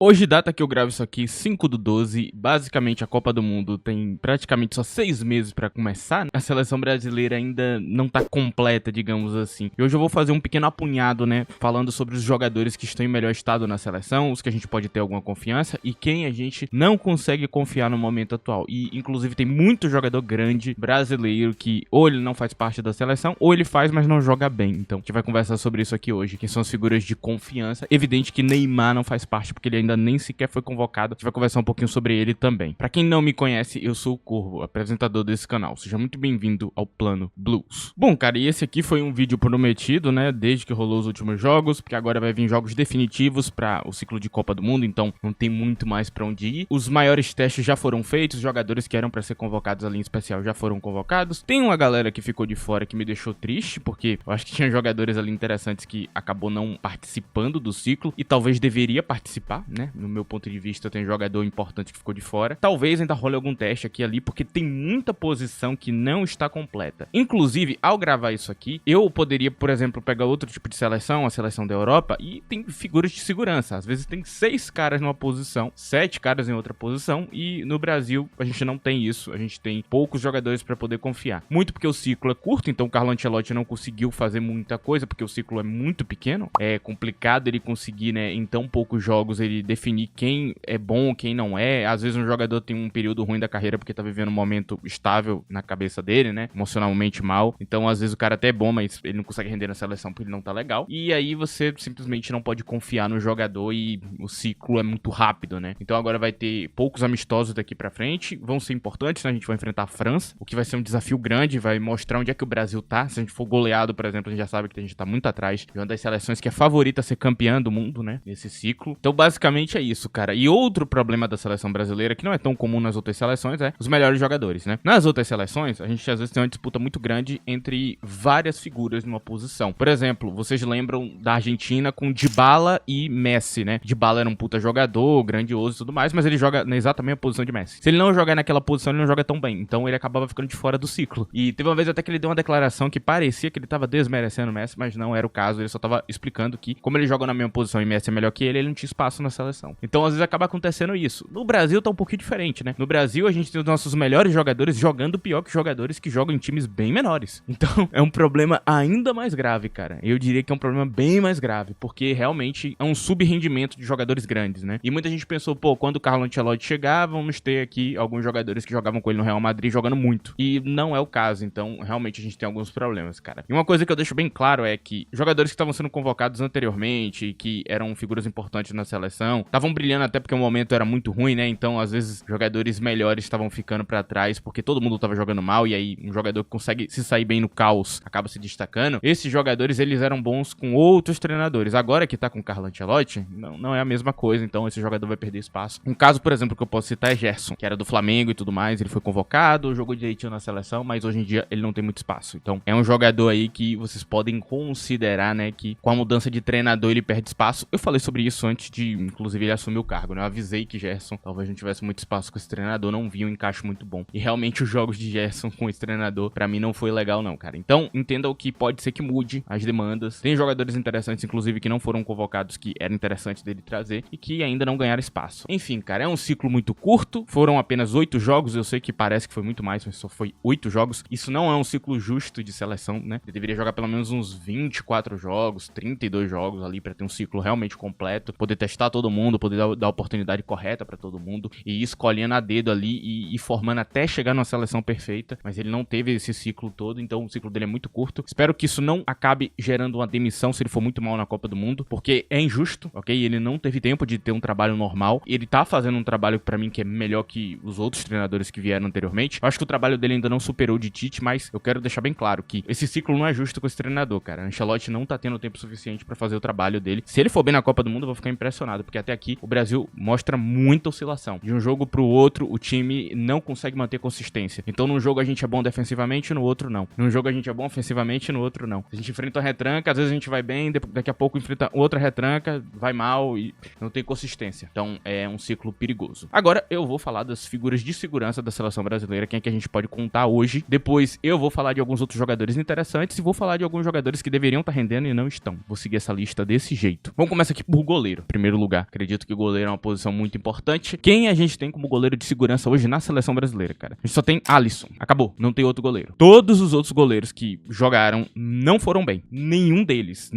Hoje, data que eu gravo isso aqui, 5/12, basicamente a Copa do Mundo tem praticamente só 6 meses pra começar, né? A seleção brasileira ainda não tá completa, digamos assim. E hoje eu vou fazer um pequeno apunhado, né, falando sobre os jogadores que estão em melhor estado na seleção, os que a gente pode ter alguma confiança e quem a gente não consegue confiar no momento atual. E, inclusive, tem muito jogador grande brasileiro que ou ele não faz parte da seleção, ou ele faz, mas não joga bem. Então, a gente vai conversar sobre isso aqui hoje, quem são as figuras de confiança. Evidente que Neymar não faz parte, porque ele ainda nem sequer foi convocado. A gente vai conversar um pouquinho sobre ele também. Pra quem não me conhece, eu sou o Corvo, apresentador desse canal. Seja muito bem-vindo ao Plano Blues. Bom, cara, e esse aqui foi um vídeo prometido, né, desde que rolou os últimos jogos, porque agora vai vir jogos definitivos pra o ciclo de Copa do Mundo, então não tem muito mais pra onde ir. Os maiores testes já foram feitos, os jogadores que eram pra ser convocados ali em especial já foram convocados. Tem uma galera que ficou de fora que me deixou triste, porque eu acho que tinha jogadores ali interessantes que acabou não participando do ciclo, e talvez deveria participar, né? No meu ponto de vista, tem jogador importante que ficou de fora. Talvez ainda role algum teste aqui e ali, porque tem muita posição que não está completa. Inclusive, ao gravar isso aqui, eu poderia, por exemplo, pegar outro tipo de seleção, a seleção da Europa, e tem figuras de segurança. Às vezes tem 6 caras numa posição, 7 caras em outra posição, e no Brasil a gente não tem isso. A gente tem poucos jogadores para poder confiar. Muito porque o ciclo é curto, então o Carlo Ancelotti não conseguiu fazer muita coisa, porque o ciclo é muito pequeno. É complicado ele conseguir, né, em tão poucos jogos, ele definir quem é bom, quem não é. Às vezes um jogador tem um período ruim da carreira porque tá vivendo um momento estável na cabeça dele, né? Emocionalmente mal. Então, às vezes o cara até é bom, mas ele não consegue render na seleção porque ele não tá legal. E aí você simplesmente não pode confiar no jogador e o ciclo é muito rápido, né? Então agora vai ter poucos amistosos daqui pra frente. Vão ser importantes, né? A gente vai enfrentar a França, o que vai ser um desafio grande, vai mostrar onde é que o Brasil tá. Se a gente for goleado, por exemplo, a gente já sabe que a gente tá muito atrás de uma das seleções que é favorita a ser campeã do mundo, né? Nesse ciclo. Então, basicamente é isso, cara. E outro problema da seleção brasileira, que não é tão comum nas outras seleções, é os melhores jogadores, né? Nas outras seleções, a gente às vezes tem uma disputa muito grande entre várias figuras numa posição. Por exemplo, vocês lembram da Argentina com Dybala e Messi, né? Dybala era um puta jogador, grandioso e tudo mais, mas ele joga na exata mesma posição de Messi. Se ele não jogar naquela posição, ele não joga tão bem. Então ele acabava ficando de fora do ciclo. E teve uma vez até que ele deu uma declaração que parecia que ele tava desmerecendo o Messi, mas não era o caso. Ele só tava explicando que, como ele joga na mesma posição e Messi é melhor que ele não tinha espaço na seleção. Então, às vezes, acaba acontecendo isso. No Brasil, tá um pouquinho diferente, né? No Brasil, a gente tem os nossos melhores jogadores jogando pior que jogadores que jogam em times bem menores. Então, é um problema ainda mais grave, cara. Eu diria que é um problema bem mais grave, porque realmente é um subrendimento de jogadores grandes, né? E muita gente pensou, pô, quando o Carlo Ancelotti chegar, vamos ter aqui alguns jogadores que jogavam com ele no Real Madrid jogando muito. E não é o caso, então, realmente, a gente tem alguns problemas, cara. E uma coisa que eu deixo bem claro é que jogadores que estavam sendo convocados anteriormente, que eram figuras importantes na seleção, estavam brilhando até porque o momento era muito ruim, né? Então, às vezes, jogadores melhores estavam ficando pra trás porque todo mundo tava jogando mal e aí um jogador que consegue se sair bem no caos acaba se destacando. Esses jogadores, eles eram bons com outros treinadores. Agora que tá com o Carlo Ancelotti, não é a mesma coisa, então esse jogador vai perder espaço. Um caso, por exemplo, que eu posso citar é Gerson, que era do Flamengo e tudo mais, ele foi convocado, jogou direitinho na seleção, mas hoje em dia ele não tem muito espaço. Então, é um jogador aí que vocês podem considerar, né, que com a mudança de treinador ele perde espaço. Eu falei sobre isso antes de, inclusive, ele assumir o cargo, né? Eu avisei que Gerson talvez não tivesse muito espaço com esse treinador, não vi um encaixe muito bom. E realmente os jogos de Gerson com esse treinador, pra mim, não foi legal não, cara. Então, entenda o que pode ser que mude as demandas. Tem jogadores interessantes, inclusive, que não foram convocados, que era interessante dele trazer, e que ainda não ganharam espaço. Enfim, cara, é um ciclo muito curto, foram apenas 8 jogos, eu sei que parece que foi muito mais, mas só foi 8 jogos. Isso não é um ciclo justo de seleção, né? Ele deveria jogar pelo menos uns 24 jogos, 32 jogos ali, pra ter um ciclo realmente completo, poder testar todo mundo, poder dar a oportunidade correta pra todo mundo e ir escolhendo a dedo ali e formando até chegar numa seleção perfeita, mas ele não teve esse ciclo todo, então o ciclo dele é muito curto. Espero que isso não acabe gerando uma demissão se ele for muito mal na Copa do Mundo, porque é injusto, ok? Ele não teve tempo de ter um trabalho normal, ele tá fazendo um trabalho pra mim que é melhor que os outros treinadores que vieram anteriormente. Eu acho que o trabalho dele ainda não superou o de Tite, mas eu quero deixar bem claro que esse ciclo não é justo com esse treinador, cara. Ancelotti não tá tendo tempo suficiente pra fazer o trabalho dele. Se ele for bem na Copa do Mundo, eu vou ficar impressionado, porque até aqui o Brasil mostra muita oscilação. De um jogo pro outro, o time não consegue manter consistência. Então, num jogo a gente é bom defensivamente, no outro não. Num jogo a gente é bom ofensivamente, no outro não. A gente enfrenta uma retranca, às vezes a gente vai bem, daqui a pouco enfrenta outra retranca, vai mal e não tem consistência. Então, é um ciclo perigoso. Agora, eu vou falar das figuras de segurança da seleção brasileira, quem é que a gente pode contar hoje. Depois, eu vou falar de alguns outros jogadores interessantes e vou falar de alguns jogadores que deveriam estar rendendo e não estão. Vou seguir essa lista desse jeito. Vamos começar aqui por goleiro, em primeiro lugar. Acredito que o goleiro é uma posição muito importante. Quem a gente tem como goleiro de segurança hoje na seleção brasileira, cara? A gente só tem Alisson. Acabou. Não tem outro goleiro. Todos os outros goleiros que jogaram não foram bem. Nenhum deles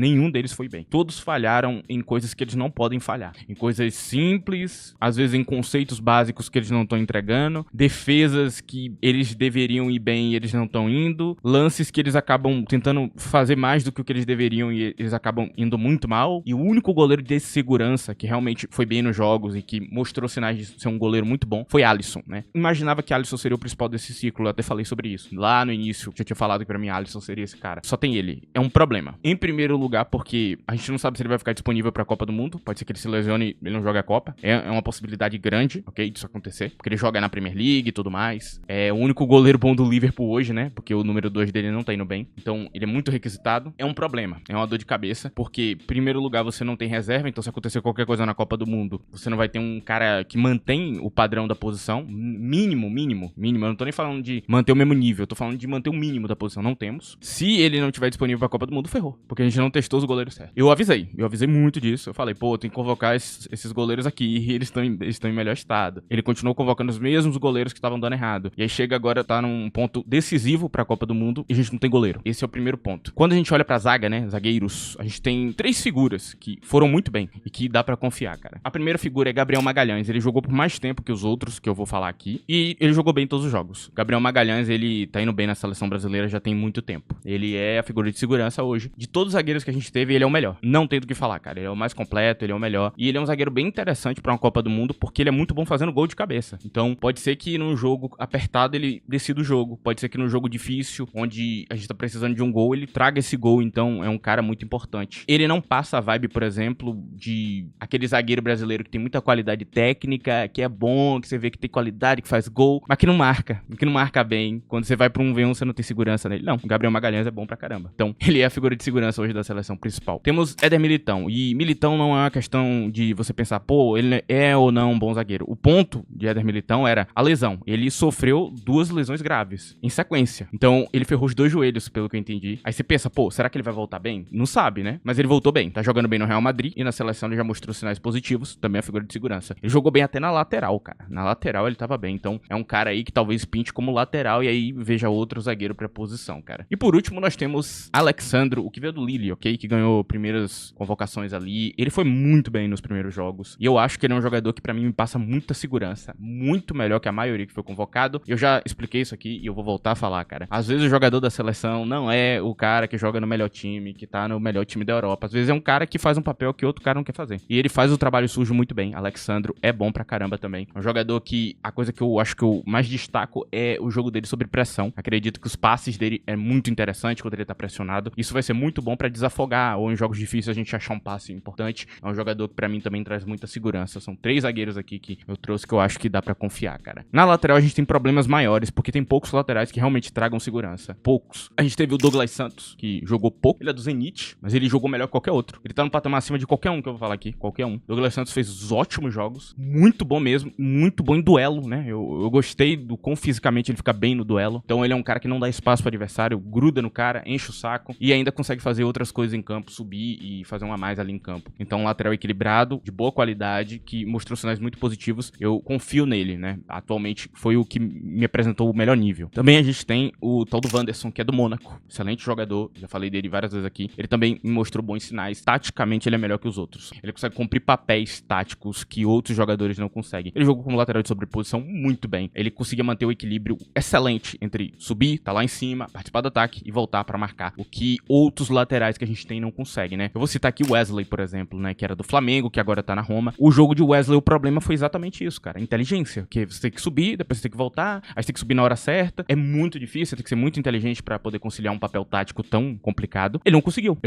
foi bem. Todos falharam em coisas que eles não podem falhar. Em coisas simples, às vezes em conceitos básicos que eles não estão entregando, defesas que eles deveriam ir bem e eles não estão indo, lances que eles acabam tentando fazer mais do que o que eles deveriam e eles acabam indo muito mal. E o único goleiro de segurança que realmente foi bem nos jogos e que mostrou sinais de ser um goleiro muito bom foi Alisson, né? Imaginava que Alisson seria o principal desse ciclo, eu até falei sobre isso. Lá no início, já tinha falado que pra mim Alisson seria esse cara. Só tem ele. É um problema. Em primeiro lugar, porque a gente não sabe se ele vai ficar disponível pra Copa do Mundo. Pode ser que ele se lesione e ele não jogue a Copa. É uma possibilidade grande, ok, disso acontecer. Porque ele joga na Premier League e tudo mais. É o único goleiro bom do Liverpool hoje, né? Porque o número 2 dele não tá indo bem. Então, ele é muito requisitado. É um problema. É uma dor de cabeça. Porque, em primeiro lugar, você não tem reserva. Então, se acontecer qualquer coisa na Copa do Mundo, você não vai ter um cara que mantém o padrão da posição. Mínimo. Eu não tô nem falando de manter o mesmo nível. Eu tô falando de manter o mínimo da posição. Não temos. Se ele não tiver disponível pra Copa do Mundo, ferrou. Porque a gente não testou os goleiros certos. Eu avisei muito disso. Eu falei, pô, tem que convocar esses goleiros aqui. E eles estão em melhor estado. Ele continuou convocando os mesmos goleiros que estavam dando errado. E aí chega agora, tá num ponto decisivo pra Copa do Mundo e a gente não tem goleiro. Esse é o primeiro ponto. Quando a gente olha pra zaga, né, zagueiros, a gente tem 3 figuras que foram muito bem e que dá pra confiar, cara. A primeira figura é Gabriel Magalhães. Ele jogou por mais tempo que os outros, que eu vou falar aqui, e ele jogou bem em todos os jogos. Gabriel Magalhães, ele tá indo bem na seleção brasileira já tem muito tempo. Ele é a figura de segurança hoje. De todos os zagueiros que a gente teve, ele é o melhor. Não tem do que falar, cara. Ele é o mais completo, ele é o melhor. E ele é um zagueiro bem interessante pra uma Copa do Mundo, porque ele é muito bom fazendo gol de cabeça. Então, pode ser que num jogo apertado ele decida o jogo. Pode ser que num jogo difícil, onde a gente tá precisando de um gol, ele traga esse gol. Então, é um cara muito importante. Ele não passa a vibe, por exemplo, de aquele zagueiro brasileiro que tem muita qualidade técnica, que é bom, que você vê que tem qualidade, que faz gol, mas que não marca bem. Quando você vai pra um V1, você não tem segurança nele. Não, o Gabriel Magalhães é bom pra caramba. Então, ele é a figura de segurança hoje da seleção principal. Temos Éder Militão. E Militão não é uma questão de você pensar, pô, ele é ou não um bom zagueiro. O ponto de Éder Militão era a lesão. Ele sofreu 2 lesões graves em sequência. Então, ele ferrou os 2 joelhos, pelo que eu entendi. Aí você pensa, pô, será que ele vai voltar bem? Não sabe, né? Mas ele voltou bem. Tá jogando bem no Real Madrid e na seleção ele já mostrou sinais positivos. Também é a figura de segurança. Ele jogou bem até na lateral, cara. Na lateral ele tava bem. Então, é um cara aí que talvez pinte como lateral e aí veja outro zagueiro pra posição, cara. E por último, nós temos Alexandro, o que veio do Lille, ok? Que ganhou primeiras convocações ali. Ele foi muito bem nos primeiros jogos. E eu acho que ele é um jogador que pra mim me passa muita segurança. Muito melhor que a maioria que foi convocado. Eu já expliquei isso aqui e eu vou voltar a falar, cara. Às vezes o jogador da seleção não é o cara que joga no melhor time, que tá no melhor time da Europa. Às vezes é um cara que faz um papel que outro cara não quer fazer. E ele faz o trabalho sujo muito bem. Alexandro é bom pra caramba também. É um jogador que a coisa que eu acho que eu mais destaco é o jogo dele sobre pressão. Acredito que os passes dele é muito interessante quando ele tá pressionado. Isso vai ser muito bom pra desafogar ou em jogos difíceis a gente achar um passe importante. É um jogador que pra mim também traz muita segurança. São 3 zagueiros aqui que eu trouxe que eu acho que dá pra confiar, cara. Na lateral a gente tem problemas maiores, porque tem poucos laterais que realmente tragam segurança. Poucos. A gente teve o Douglas Santos, que jogou pouco. Ele é do Zenit, mas ele jogou melhor que qualquer outro. Ele tá no patamar acima de qualquer um que eu vou falar aqui. Qualquer um. Douglas Santos fez ótimos jogos. Muito bom mesmo. Muito bom em duelo, né? Eu gostei do quão fisicamente ele fica bem no duelo. Então ele é um cara que não dá espaço pro adversário, gruda no cara, enche o saco e ainda consegue fazer outras coisas em campo, subir e fazer um a mais ali em campo. Então um lateral equilibrado, de boa qualidade, que mostrou sinais muito positivos. Eu confio nele, né? Atualmente foi o que me apresentou o melhor nível. Também a gente tem o tal do Wanderson, que é do Mônaco. Excelente jogador, já falei dele várias vezes aqui. Ele também me mostrou bons sinais. Taticamente ele é melhor que os outros. Ele consegue cumprir papéis táticos que outros jogadores não conseguem. Ele jogou como lateral de sobreposição muito bem. Ele conseguia manter o equilíbrio excelente entre subir, tá lá em cima, participar do ataque e voltar pra marcar. O que outros laterais que a gente tem não conseguem, né? Eu vou citar aqui o Wesley, por exemplo, né? Que era do Flamengo, que agora tá na Roma. O jogo de Wesley, o problema foi exatamente isso, cara. Inteligência. Que você tem que subir, depois você tem que voltar, aí você tem que subir na hora certa. É muito difícil, você tem que ser muito inteligente pra poder conciliar um papel tático tão complicado. Ele não conseguiu.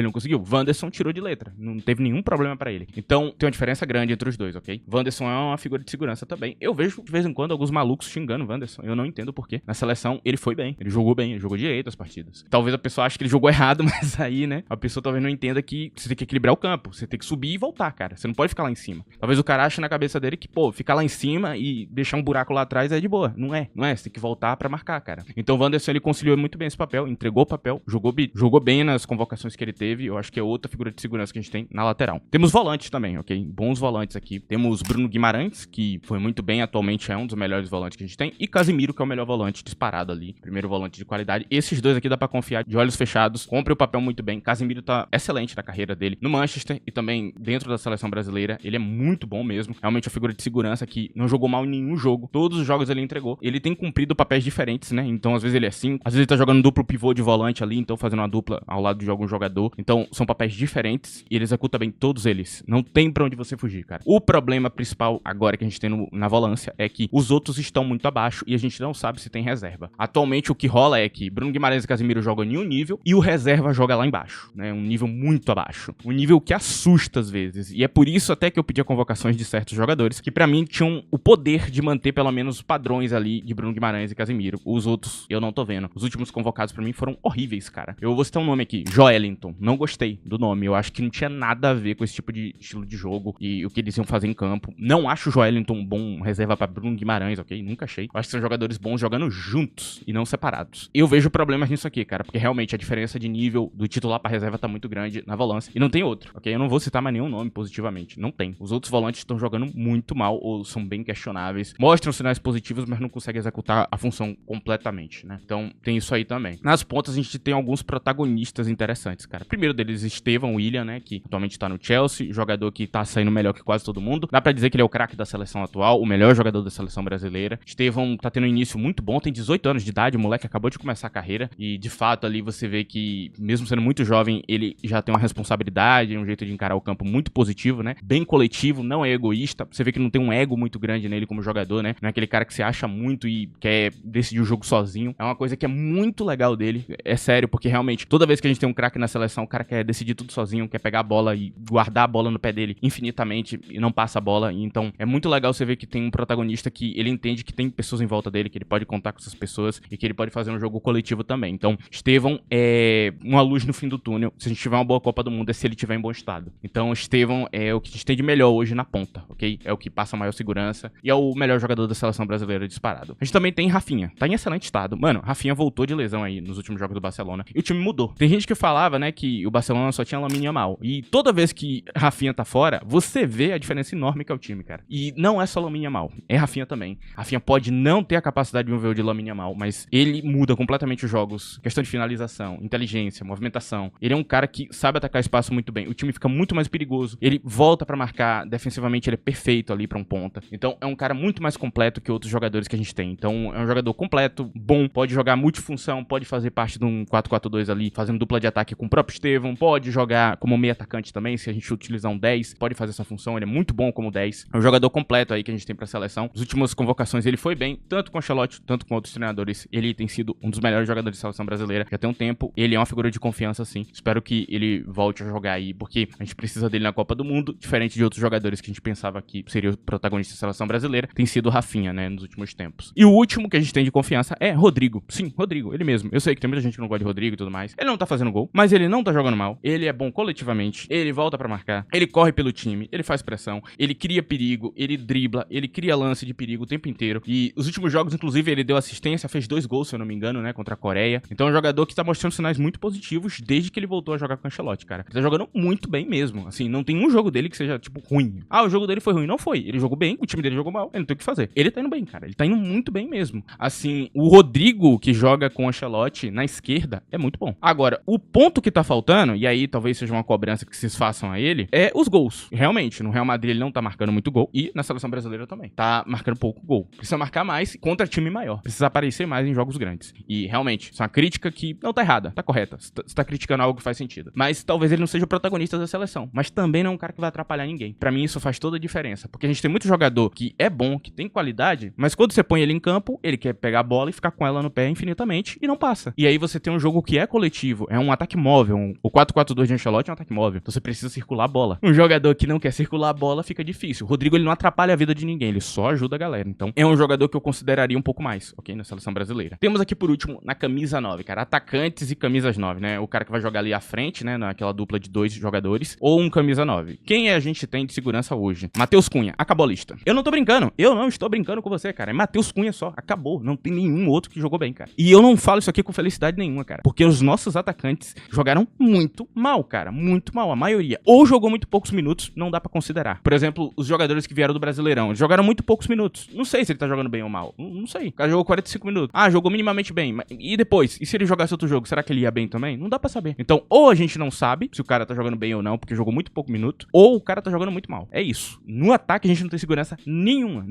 Wanderson tirou de letra. Não teve nenhum problema pra ele. Então, tem uma diferença grande entre os dois, ok? Wanderson é uma figura de segurança também. Eu vejo, de vez em quando, alguns malucos xingando o Wanderson. Eu não entendo por quê. Na seleção, ele foi bem. Ele jogou bem. Ele jogou direito as partidas. Talvez a pessoa ache que ele jogou errado, mas aí, né? A pessoa talvez não entenda que você tem que equilibrar o campo. Você tem que subir e voltar, cara. Você não pode ficar lá em cima. Talvez o cara ache na cabeça dele que, pô, ficar lá em cima e deixar um buraco lá atrás é de boa. Não é. Você tem que voltar pra marcar, cara. Então o Wanderson, ele conciliou muito bem esse papel. Entregou o papel. Jogou bem nas convocações que ele teve. Eu acho que é outra figura de segurança que a gente tem na lateral. Temos volantes também, ok? ok? Bons volantes aqui. Temos Bruno Guimarães, que foi muito bem, atualmente é um dos melhores volantes que a gente tem, e Casemiro, que é o melhor volante disparado ali, primeiro volante de qualidade. Esses dois aqui dá pra confiar de olhos fechados, cumpre o papel muito bem. Casemiro tá excelente na carreira dele no Manchester e também dentro da seleção brasileira. Ele é muito bom mesmo, realmente uma figura de segurança que não jogou mal em nenhum jogo, todos os jogos ele entregou. Ele tem cumprido papéis diferentes, né? Então às vezes ele é 5, às vezes ele tá jogando duplo pivô de volante ali, então fazendo uma dupla ao lado de algum jogador. Então são papéis diferentes e ele executa bem todos eles. Não tem pra onde você fugir, cara. O problema principal agora que a gente tem na volância é que os outros estão muito abaixo e a gente não sabe se tem reserva. Atualmente o que rola é que Bruno Guimarães e Casemiro jogam em um nível e o reserva joga lá embaixo, né? Um nível muito abaixo. Um nível que assusta às vezes. E é por isso até que eu pedi convocações de certos jogadores que pra mim tinham o poder de manter pelo menos os padrões ali de Bruno Guimarães e Casemiro. Os outros eu não tô vendo. Os últimos convocados pra mim foram horríveis, cara. Eu vou citar um nome aqui, Joelinton. Não gostei do nome. Eu acho que não tinha nada a ver com esse tipo de estilo de jogo e o que eles iam fazer em campo. Não acho o Joelinton um bom reserva pra Bruno Guimarães, ok? Nunca achei. Eu acho que são jogadores bons jogando juntos e não separados. Eu vejo problemas nisso aqui, cara, porque realmente a diferença de nível do titular pra reserva tá muito grande na volância e não tem outro, ok? Eu não vou citar mais nenhum nome positivamente. Não tem. Os outros volantes estão jogando muito mal ou são bem questionáveis. Mostram sinais positivos, mas não conseguem executar a função completamente, né? Então tem isso aí também. Nas pontas a gente tem alguns protagonistas interessantes, cara. Primeiro deles, Estevão William, né? Que atualmente tá no Chelsea, jogador que tá saindo melhor que quase todo mundo. Dá pra dizer que ele é o craque da seleção atual, o melhor jogador da seleção brasileira. Estevão tá tendo um início muito bom, tem 18 anos de idade, o moleque acabou de começar a carreira e de fato ali você vê que, mesmo sendo muito jovem, ele já tem uma responsabilidade, um jeito de encarar o campo muito positivo, né? Bem coletivo, não é egoísta. Você vê que não tem um ego muito grande nele como jogador, né? Não é aquele cara que se acha muito e quer decidir o jogo sozinho. É uma coisa que é muito legal dele, é sério, porque realmente toda vez que a gente tem um craque na seleção, o cara quer decidir tudo sozinho, quer pegar a bola e guardar a bola no pé dele infinitamente e não passa a bola. Então é muito legal você ver que tem um protagonista que ele entende que tem pessoas em volta dele, que ele pode contar com essas pessoas e que ele pode fazer um jogo coletivo também. Então Estevão é uma luz no fim do túnel. Se a gente tiver uma boa Copa do Mundo é se ele tiver em bom estado. Então Estevão é o que a gente tem de melhor hoje na ponta, ok? É o que passa maior segurança e é o melhor jogador da seleção brasileira disparado. A gente também tem Rafinha, tá em excelente estado. Mano, Rafinha voltou de lesão aí nos últimos jogos do Barcelona e o time mudou. Tem gente que falava, né, que o Barcelona só tinha Lamine Yamal e toda vez que Rafinha tá fora, você vê a diferença enorme que é o time, cara. E não é só Lamine Yamal, é Rafinha também. Rafinha pode não ter a capacidade de um VO de Lamine Yamal, mas ele muda completamente os jogos. Questão de finalização, inteligência, movimentação. Ele é um cara que sabe atacar espaço muito bem. O time fica muito mais perigoso. Ele volta pra marcar, defensivamente ele é perfeito ali pra um ponta. Então é um cara muito mais completo que outros jogadores que a gente tem. Então é um jogador completo, bom, pode jogar multifunção, pode fazer parte de um 4-4-2 ali, fazendo dupla de ataque com o próprio Estevão, pode jogar como meio atacante também, se a gente utilizar um 10, pode fazer essa função, ele é muito bom como 10. É um jogador completo aí que a gente tem pra seleção. Nas últimas convocações ele foi bem, tanto com o Ancelotti, tanto com outros treinadores. Ele tem sido um dos melhores jogadores da seleção brasileira já tem um tempo. Ele é uma figura de confiança, sim. Espero que ele volte a jogar aí, porque a gente precisa dele na Copa do Mundo, diferente de outros jogadores que a gente pensava que seria o protagonista da seleção brasileira, tem sido o Rafinha, né, nos últimos tempos. E o último que a gente tem de confiança é Rodrigo. Sim, Rodrigo, ele mesmo. Eu sei que tem muita gente que não gosta de Rodrigo e tudo mais. Ele não tá fazendo gol, mas ele não tá jogando mal. Ele é bom coletivamente, ele volta pra marcar, ele corre pelo time, ele faz pressão, ele cria perigo, ele dribla, ele cria lance de perigo o tempo inteiro. E os últimos jogos, inclusive, ele deu assistência, fez 2 gols, se eu não me engano, né, contra a Coreia. Então é um jogador que tá mostrando sinais muito positivos desde que ele voltou a jogar com o Ancelotti, cara. Ele tá jogando muito bem mesmo. Assim, não tem um jogo dele que seja, tipo, ruim. Ah, o jogo dele foi ruim. Não foi. Ele jogou bem, o time dele jogou mal. Ele não tem o que fazer. Ele tá indo bem, cara. Ele tá indo muito bem mesmo. Assim, o Rodrigo, que joga com o Ancelotti na esquerda, é muito bom. Agora, o ponto que tá faltando, e aí talvez seja uma cobrança que vocês façam a ele, é os gols. Realmente, no Real Madrid ele não tá marcando muito gol. E na seleção brasileira também. Tá marcando pouco gol. Precisa marcar mais contra time maior. Precisa aparecer mais em jogos grandes. E realmente, isso é uma crítica que não tá errada. Tá correta. Você tá criticando algo que faz sentido. Mas talvez ele não seja o protagonista da seleção. Mas também não é um cara que vai atrapalhar ninguém. Pra mim isso faz toda a diferença. Porque a gente tem muito jogador que é bom, que tem qualidade, mas quando você põe ele em campo, ele quer pegar a bola e ficar com ela no pé infinitamente e não passa. E aí você tem um jogo que é coletivo, é um ataque móvel. O 4-4-2 de Ancelotti é um ataque móvel. Então você precisa circular a bola. Um jogador que não quer circular a bola fica difícil. O Rodrigo ele não atrapalha a vida de ninguém, ele só ajuda a galera. Então é um jogador que eu consideraria um pouco mais, ok? Na seleção brasileira. Temos aqui por último, na camisa 9, cara, atacantes e camisas 9, né? O cara que vai jogar ali à frente, né? Naquela dupla de 2 jogadores, ou um camisa 9. Quem a gente tem de segurança hoje? Matheus Cunha, acabou a lista. Eu não tô brincando, eu não estou brincando com você, cara. É Matheus Cunha só, acabou. Não tem nenhum outro que jogou bem, cara. E eu não falo isso aqui com felicidade nenhuma, cara. Porque os nossos atacantes jogaram muito mal, cara. Muito mal. A maioria ou jogou muito poucos minutos, minutos, não dá pra considerar. Por exemplo, os jogadores que vieram do Brasileirão, eles jogaram muito poucos minutos. Não sei se ele tá jogando bem ou mal. Não sei. O cara jogou 45 minutos. Ah, jogou minimamente bem. E depois? E se ele jogasse outro jogo, será que ele ia bem também? Não dá pra saber. Então, ou a gente não sabe se o cara tá jogando bem ou não, porque jogou muito pouco minuto, ou o cara tá jogando muito mal. É isso. No ataque, a gente não tem segurança nenhuma.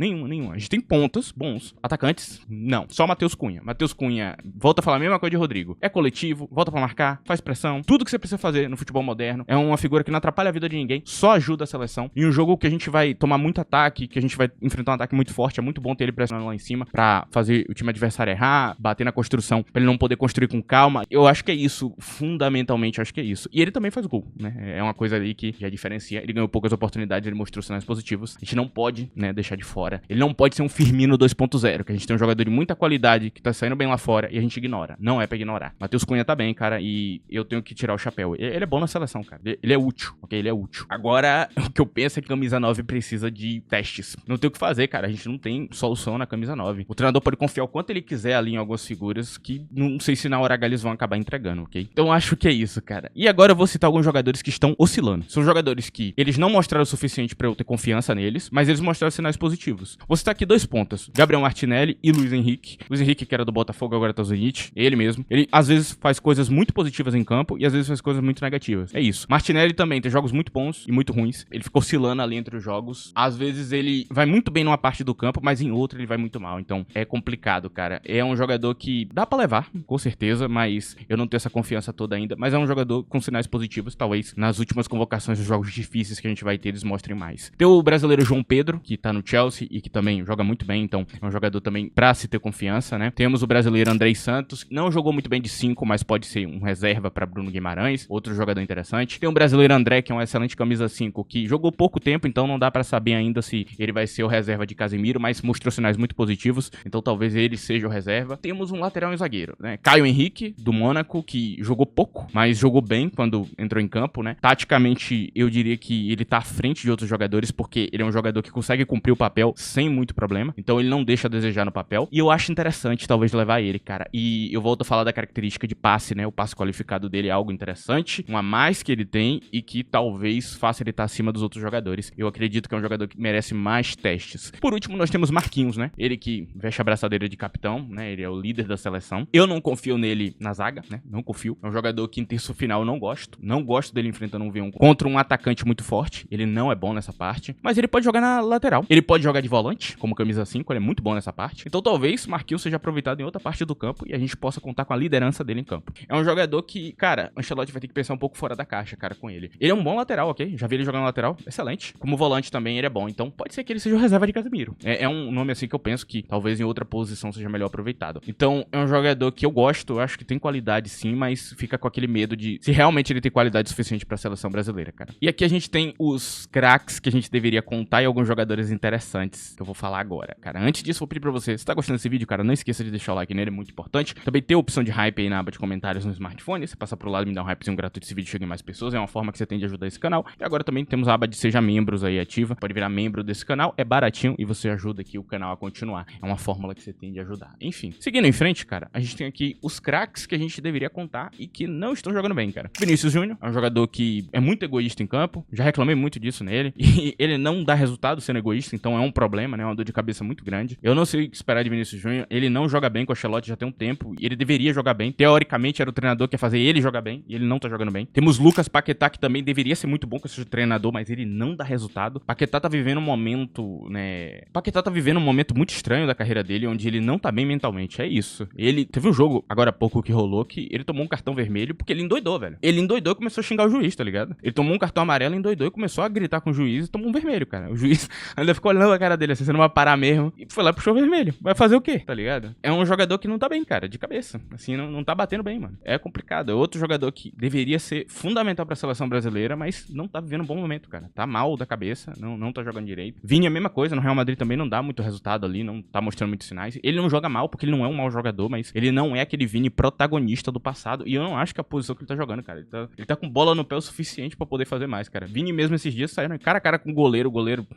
A gente tem pontas bons. Atacantes, não. Só Matheus Cunha. Matheus Cunha volta a falar a mesma coisa de Rodrigo. É coletivo, volta pra marcar, faz pressão. Tudo que você precisa fazer no futebol moderno. É uma figura que não atrapalha a vida de ninguém, só ajuda a seleção. Em um jogo que a gente vai tomar muito ataque, que a gente vai enfrentar um ataque muito forte, é muito bom ter ele pressionando lá em cima pra fazer o time adversário errar, bater na construção, pra ele não poder construir com calma. Eu acho que é isso. Fundamentalmente, eu acho que é isso. E ele também faz gol, né? É uma coisa ali que já diferencia. Ele ganhou poucas oportunidades, ele mostrou sinais positivos. A gente não pode, né, deixar de fora. Ele não pode ser um Firmino 2.0, que a gente tem um jogador de muita qualidade, que tá saindo bem lá fora, e a gente ignora. Não é pra ignorar. Matheus Cunha tá bem, cara, e eu tenho que tirar o chapéu. Ele é bom na seleção, cara. Ele é útil, ok? Ele é útil. Agora, o que eu penso é que a camisa 9 precisa de testes. Não tem o que fazer, cara. A gente não tem solução na camisa 9. O treinador pode confiar o quanto ele quiser ali em algumas figuras que não sei se na hora H eles vão acabar entregando, ok? Então acho que é isso, cara. E agora eu vou citar alguns jogadores que estão oscilando. São jogadores que eles não mostraram o suficiente pra eu ter confiança neles, mas eles mostraram sinais positivos. Vou citar aqui 2 pontas. Gabriel Martinelli e Luiz Henrique. Luiz Henrique, que era do Botafogo, agora tá no Zenit. Ele mesmo. Ele, às vezes, faz coisas muito positivas em campo e às vezes faz coisas muito negativas. É isso. Martinelli também tem jogos muito bons e muito ruins. Ele ficou oscilando ali entre os jogos. Às vezes ele vai muito bem numa parte do campo, mas em outra ele vai muito mal. Então é complicado, cara. É um jogador que dá pra levar, com certeza, mas eu não tenho essa confiança toda ainda. Mas é um jogador com sinais positivos. Talvez nas últimas convocações dos jogos difíceis que a gente vai ter, eles mostrem mais. Tem o brasileiro João Pedro, que tá no Chelsea e que também joga muito bem. Então é um jogador também pra se ter confiança, né? Temos o brasileiro Andrei Santos, que não jogou muito bem de 5, mas pode ser um reserva pra Bruno Guimarães. Outro jogador interessante. Tem o brasileiro André, que é um excelente camisa 5, que jogou pouco tempo, então não dá pra saber ainda se ele vai ser o reserva de Casemiro, mas mostrou sinais muito positivos, então talvez ele seja o reserva. Temos um lateral e um zagueiro, né? Caio Henrique, do Mônaco, que jogou pouco, mas jogou bem quando entrou em campo, né? Taticamente, eu diria que ele tá à frente de outros jogadores, porque ele é um jogador que consegue cumprir o papel sem muito problema, então ele não deixa a desejar no papel, e eu acho interessante talvez levar ele, cara. E eu volto a falar da característica de passe, né? O passe qualificado dele é algo interessante, um a mais que ele tem e que talvez faça ele estar acima dos outros jogadores. Eu acredito que é um jogador que merece mais testes. Por último, nós temos Marquinhos, né? Ele que veste a braçadeira de capitão, né? Ele é o líder da seleção. Eu não confio nele na zaga, né? Não confio. É um jogador que em terço final eu não gosto. Não gosto dele enfrentando um V1 contra um atacante muito forte. Ele não é bom nessa parte. Mas ele pode jogar na lateral. Ele pode jogar de volante, como camisa 5. Ele é muito bom nessa parte. Então talvez Marquinhos seja aproveitado em outra parte do campo e a gente possa contar com a liderança dele em campo. É um jogador que, cara, o Ancelotti vai ter que pensar um pouco fora da caixa, cara, com ele. Ele é um bom lateral, ok? Já vi ele jogando na lateral. Excelente. Como volante também ele é bom. Então pode ser que ele seja o reserva de Casemiro. É um nome assim que eu penso que talvez em outra posição seja melhor aproveitado. Então é um jogador que eu gosto, eu acho que tem qualidade sim, mas fica com aquele medo de se realmente ele tem qualidade suficiente pra seleção brasileira, cara. E aqui a gente tem os craques que a gente deveria contar e alguns jogadores interessantes que eu vou falar agora, cara. Antes disso, vou pedir pra você, se tá gostando desse vídeo, cara, não esqueça de deixar o like nele, é muito importante. Também tem a opção de hype aí na aba de comentários no smartphone. Você passa pro lado e me dá um hypezinho gratuito, esse vídeo chega em mais pessoas, é uma forma que você tem de ajudar esse canal. E agora também temos a aba de seja membros aí ativa, pode virar membro desse canal, é baratinho e você ajuda aqui o canal a continuar. É uma fórmula que você tem de ajudar. Enfim, seguindo em frente, cara, a gente tem aqui os craques que a gente deveria contar e que não estão jogando bem, cara. Vinícius Júnior é um jogador que é muito egoísta em campo, já reclamei muito disso nele, e ele não dá resultado sendo egoísta, então é um problema, né, uma dor de cabeça muito grande. Eu não sei o que esperar de Vinícius Júnior, ele não joga bem com o Ancelotti já tem um tempo, e ele deveria jogar bem, teoricamente era o treinador que ia fazer ele jogar bem, e ele não tá jogando bem. Temos Lucas Paquetá, que também deveria ser muito bom com esse treinador, mas ele não dá resultado. Paquetá tá vivendo um momento, né, Paquetá tá vivendo um momento muito estranho da carreira dele, onde ele não tá bem mentalmente, é isso. Ele teve um jogo, agora há pouco que rolou, que ele tomou um cartão vermelho porque ele endoidou, velho. Ele endoidou e começou a xingar o juiz, tá ligado? Ele tomou um cartão amarelo, endoidou e começou a gritar com o juiz e tomou um vermelho, cara. O juiz ainda ficou olhando a cara dele assim, você não vai parar mesmo. E foi lá e puxou o vermelho. Vai fazer o quê, tá ligado? É um jogador que não tá bem, cara, de cabeça. Assim, não tá batendo bem, mano. É complicado. É outro jogador que deveria ser fundamental pra seleção brasileira, mas não tá vivendo um bom momento, cara. Tá mal da cabeça, não tá jogando direito. Vini é a mesma coisa, no Real Madrid também não dá muito resultado ali, não tá mostrando muitos sinais. Ele não joga mal, porque ele não é um mau jogador, mas ele não é aquele Vini protagonista do passado. E eu não acho que a posição que ele tá jogando, cara. Ele tá com bola no pé o suficiente pra poder fazer mais, cara. Vini mesmo esses dias saíram cara a cara com o goleiro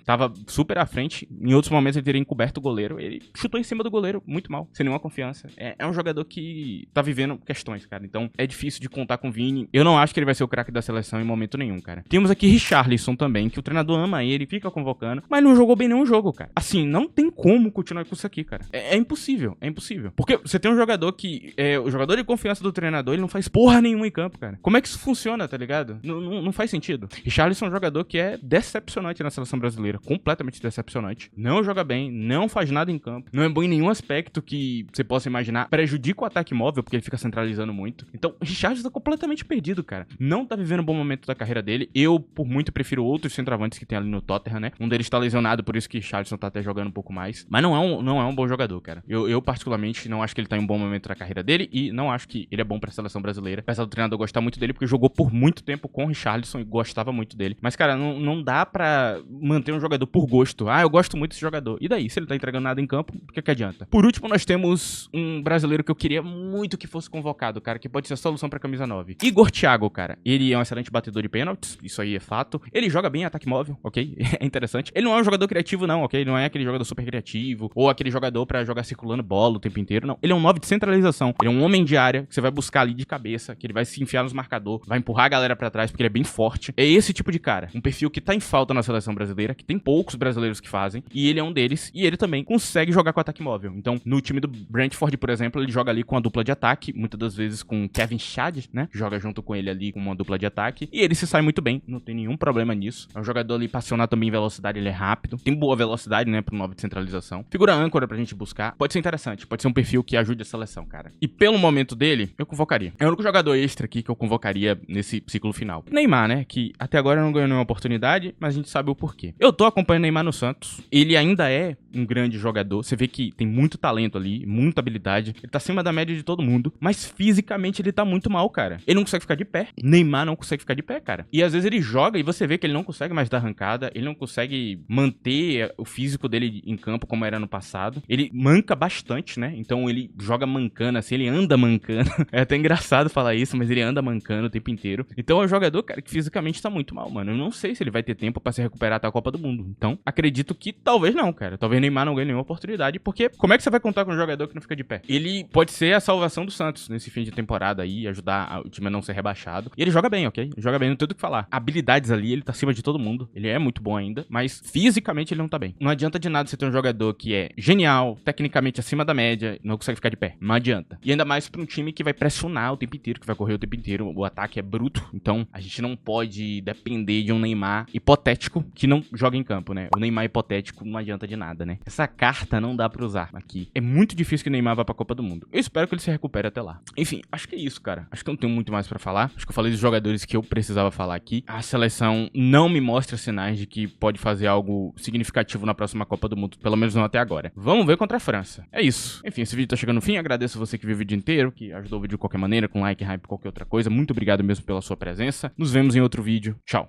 tava super à frente. Em outros momentos ele teria encoberto o goleiro. Ele chutou em cima do goleiro, muito mal, sem nenhuma confiança. É um jogador que tá vivendo questões, cara. Então é difícil de contar com o Vini. Eu não acho que ele vai ser o craque da seleção em momento nenhum, cara. Temos aqui Richarlison também, que o treinador ama ele, fica convocando, mas não jogou bem nenhum jogo, cara. Assim, não tem como continuar com isso aqui, cara. É impossível, é impossível. Porque você tem um jogador que é o jogador de confiança do treinador, ele não faz porra nenhuma em campo, cara. Como é que isso funciona, tá ligado? Não faz sentido. Richarlison é um jogador que é decepcionante na seleção brasileira, completamente decepcionante. Não joga bem, não faz nada em campo, não é bom em nenhum aspecto que você possa imaginar, prejudica o ataque móvel, porque ele fica centralizando muito. Então, o Richarlison tá completamente perdido, cara. Não tá vivendo um bom momento da carreira dele. Eu, por muito, prefiro outros centroavantes que tem ali no Tottenham, né? Um deles tá lesionado, por isso que Richarlison tá até jogando um pouco mais. Mas não é um bom jogador, cara. Eu particularmente, não acho que ele tá em um bom momento da carreira dele e não acho que ele é bom pra seleção brasileira. Apesar do treinador gostar muito dele, porque jogou por muito tempo com o Richarlison e gostava muito dele. Mas, cara, não dá pra manter um jogador por gosto. Ah, eu gosto muito desse jogador. E daí? Se ele tá entregando nada em campo, o que adianta? Por último, nós temos um brasileiro que eu queria muito que fosse convocado, cara, que pode ser a solução pra camisa 9. Igor Thiago, cara. Ele é um excelente batedor de pênaltis, isso aí é fato. Ele joga bem em ataque móvel, ok? É interessante. Ele não é um jogador criativo, não, ok? Ele não é aquele jogador super criativo, ou aquele jogador pra jogar circulando bola o tempo inteiro, não. Ele é um 9 de centralização. Ele é um homem de área, que você vai buscar ali de cabeça, que ele vai se enfiar nos marcadores, vai empurrar a galera pra trás, porque ele é bem forte. É esse tipo de cara. Um perfil que tá em falta na seleção brasileira, que tem poucos brasileiros que fazem, e ele é um deles, e ele também consegue jogar com ataque móvel. Então, no time do Brentford, por exemplo, ele joga ali com a dupla de ataque, muitas das vezes com Kevin Schade, né? Joga junto com ele ali com uma dupla de ataque, e ele se sai muito bem, não tem nenhum problema nisso. É um jogador ali passionado também em velocidade, ele é rápido, tem boa velocidade, né, pro 9 de centralização. Figura âncora pra gente buscar, pode ser interessante, pode ser um perfil que ajude a seleção, cara. E pelo momento dele, eu convocaria. É o único jogador extra aqui que eu convocaria nesse ciclo final. Neymar, né, que até agora não ganhou nenhuma oportunidade, mas a gente sabe o porquê. Eu tô acompanhando o Neymar no Santos, ele ainda é um grande jogador, você vê que tem muito talento ali, muita habilidade, ele tá acima da média de todo mundo, mas fisicamente ele tá muito mal, cara. Ele não consegue ficar de pé, Neymar não consegue ficar de pé, cara. E às vezes ele joga e você vê que ele não consegue mais dar arrancada, ele não consegue manter o físico dele em campo como era no passado. Ele manca bastante, né? Então ele joga mancando, assim, ele anda mancando. É até engraçado falar isso, mas ele anda mancando o tempo inteiro. Então é um jogador, cara, que fisicamente tá muito mal, mano. Eu não sei se ele vai ter tempo pra se recuperar até a Copa do Mundo. Então, acredito que talvez não, cara. Talvez Neymar não ganhe nenhuma oportunidade, porque como é que você vai contar com um jogador que não fica de pé? Ele pode ser a salvação do Santos nesse fim de temporada aí, ajudar o time a não ser rebaixado. E ele joga bem, ok? Ele joga bem, não tem o que falar. Habilidades ali, ele tá acima de todo mundo. Ele é muito bom ainda, mas fisicamente ele não tá bem. Não adianta de nada você ter um jogador que é genial, tecnicamente acima da média, não consegue ficar de pé. Não adianta. E ainda mais pra um time que vai pressionar o tempo inteiro, que vai correr o tempo inteiro. O ataque é bruto, então a gente não pode depender de um Neymar hipotético que não joga em campo, né? O Neymar hipotético não adianta de nada, né? Essa carta não dá pra usar aqui. É muito difícil que o Neymar vá pra Copa do Mundo. Eu espero que ele se recupere até lá. Enfim, acho que é isso, cara. Acho que eu não tenho muito mais pra falar. Acho que eu falei dos jogadores que eu precisava falar aqui. A seleção não me mostra sinais de que pode fazer algo significativo na próxima Copa do Mundo, pelo menos não até agora. Vamos ver contra a França. É isso. Enfim, esse vídeo tá chegando no fim. Agradeço você que viu o vídeo inteiro, que ajudou o vídeo de qualquer maneira, com like, hype, qualquer outra coisa. Muito obrigado mesmo pela sua presença. Nos vemos em outro vídeo. Tchau.